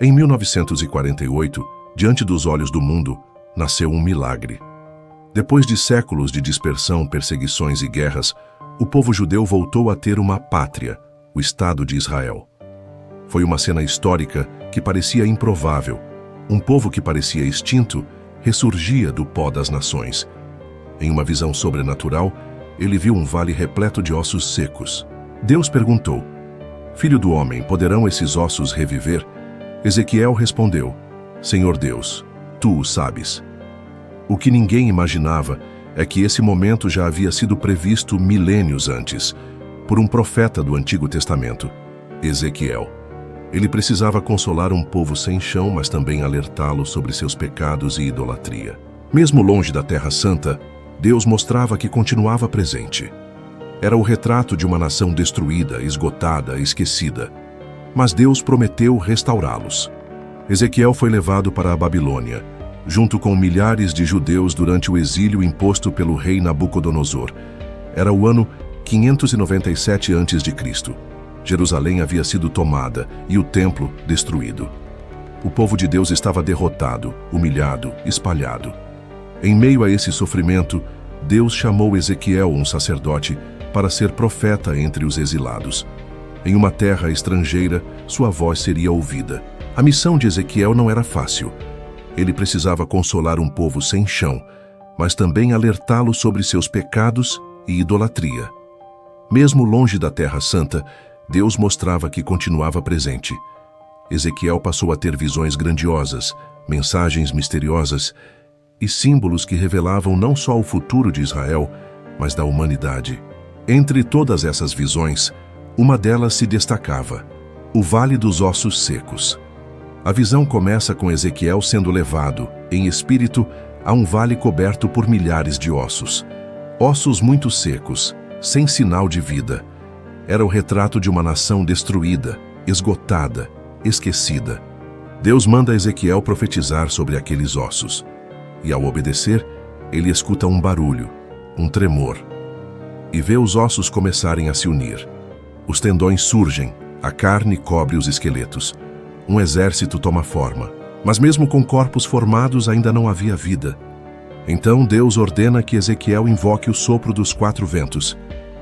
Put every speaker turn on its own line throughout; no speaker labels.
Em 1948, diante dos olhos do mundo, nasceu um milagre. Depois de séculos de dispersão, perseguições e guerras, o povo judeu voltou a ter uma pátria, o Estado de Israel. Foi uma cena histórica que parecia improvável. Um povo que parecia extinto ressurgia do pó das nações. Em uma visão sobrenatural, ele viu um vale repleto de ossos secos. Deus perguntou: Filho do homem, poderão esses ossos reviver? Ezequiel respondeu: Senhor Deus, tu o sabes. O que ninguém imaginava é que esse momento já havia sido previsto milênios antes, por um profeta do Antigo Testamento, Ezequiel. Ele precisava consolar um povo sem chão, mas também alertá-lo sobre seus pecados e idolatria. Mesmo longe da Terra Santa, Deus mostrava que continuava presente. Era o retrato de uma nação destruída, esgotada, esquecida. Mas Deus prometeu restaurá-los. Ezequiel foi levado para a Babilônia, junto com milhares de judeus durante o exílio imposto pelo rei Nabucodonosor. Era o ano 597 a.C. Jerusalém havia sido tomada e o templo destruído. O povo de Deus estava derrotado, humilhado, espalhado. Em meio a esse sofrimento, Deus chamou Ezequiel, um sacerdote, para ser profeta entre os exilados. Em uma terra estrangeira, sua voz seria ouvida. A missão de Ezequiel não era fácil. Ele precisava consolar um povo sem chão, mas também alertá-lo sobre seus pecados e idolatria. Mesmo longe da Terra Santa, Deus mostrava que continuava presente. Ezequiel passou a ter visões grandiosas, mensagens misteriosas e símbolos que revelavam não só o futuro de Israel, mas da humanidade. Entre todas essas visões, uma delas se destacava: o Vale dos Ossos Secos. A visão começa com Ezequiel sendo levado, em espírito, a um vale coberto por milhares de ossos. Ossos muito secos, sem sinal de vida. Era o retrato de uma nação destruída, esgotada, esquecida. Deus manda Ezequiel profetizar sobre aqueles ossos. E ao obedecer, ele escuta um barulho, um tremor, e vê os ossos começarem a se unir. Os tendões surgem, a carne cobre os esqueletos. Um exército toma forma, mas mesmo com corpos formados ainda não havia vida. Então Deus ordena que Ezequiel invoque o sopro dos 4 ventos,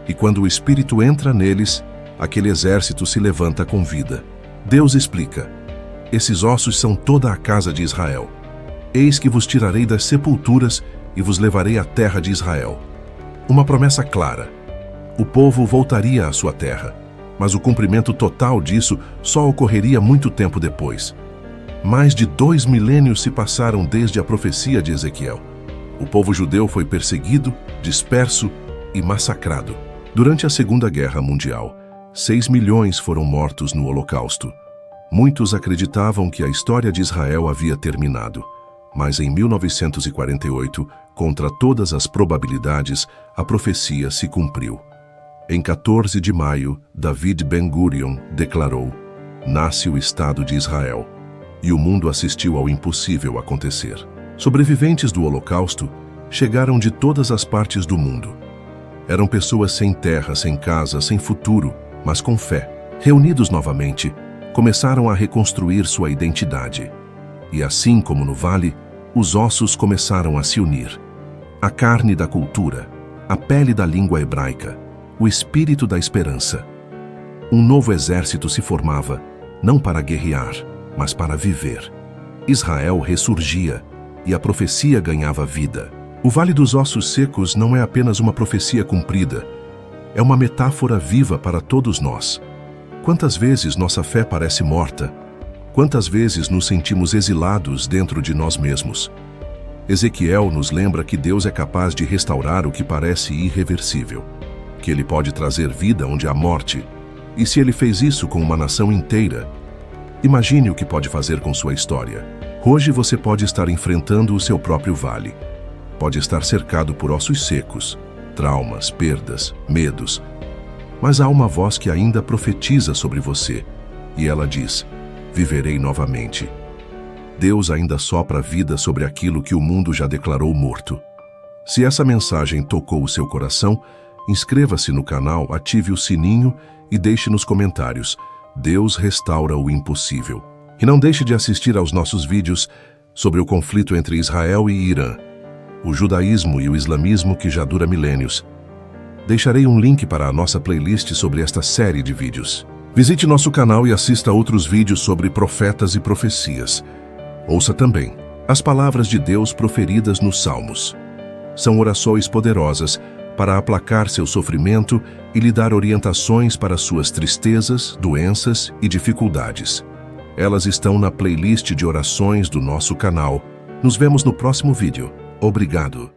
e quando o Espírito entra neles, aquele exército se levanta com vida. Deus explica: esses ossos são toda a casa de Israel. Eis que vos tirarei das sepulturas e vos levarei à terra de Israel. Uma promessa clara. O povo voltaria à sua terra, mas o cumprimento total disso só ocorreria muito tempo depois. Mais de 2 milênios se passaram desde a profecia de Ezequiel. O povo judeu foi perseguido, disperso e massacrado. Durante a Segunda Guerra Mundial, 6 milhões foram mortos no Holocausto. Muitos acreditavam que a história de Israel havia terminado. Mas em 1948, contra todas as probabilidades, a profecia se cumpriu. Em 14 de maio, David Ben-Gurion declarou: nasce o Estado de Israel. E o mundo assistiu ao impossível acontecer. Sobreviventes do Holocausto chegaram de todas as partes do mundo. Eram pessoas sem terra, sem casa, sem futuro, mas com fé. Reunidos novamente, começaram a reconstruir sua identidade. E assim como no vale, os ossos começaram a se unir. A carne da cultura, a pele da língua hebraica, o espírito da esperança. Um novo exército se formava, não para guerrear, mas para viver. Israel ressurgia e a profecia ganhava vida. O Vale dos Ossos Secos não é apenas uma profecia cumprida, é uma metáfora viva para todos nós. Quantas vezes nossa fé parece morta? Quantas vezes nos sentimos exilados dentro de nós mesmos? Ezequiel nos lembra que Deus é capaz de restaurar o que parece irreversível, que Ele pode trazer vida onde há morte, e se Ele fez isso com uma nação inteira, imagine o que pode fazer com sua história. Hoje você pode estar enfrentando o seu próprio vale. Pode estar cercado por ossos secos, traumas, perdas, medos. Mas há uma voz que ainda profetiza sobre você, e ela diz: viverei novamente. Deus ainda sopra vida sobre aquilo que o mundo já declarou morto. Se essa mensagem tocou o seu coração, inscreva-se no canal, ative o sininho e deixe nos comentários: Deus restaura o impossível. E não deixe de assistir aos nossos vídeos sobre o conflito entre Israel e Irã, o judaísmo e o islamismo que já dura milênios. Deixarei um link para a nossa playlist sobre esta série de vídeos. Visite nosso canal e assista a outros vídeos sobre profetas e profecias. Ouça também as palavras de Deus proferidas nos Salmos. São orações poderosas para aplacar seu sofrimento e lhe dar orientações para suas tristezas, doenças e dificuldades. Elas estão na playlist de orações do nosso canal. Nos vemos no próximo vídeo. Obrigado.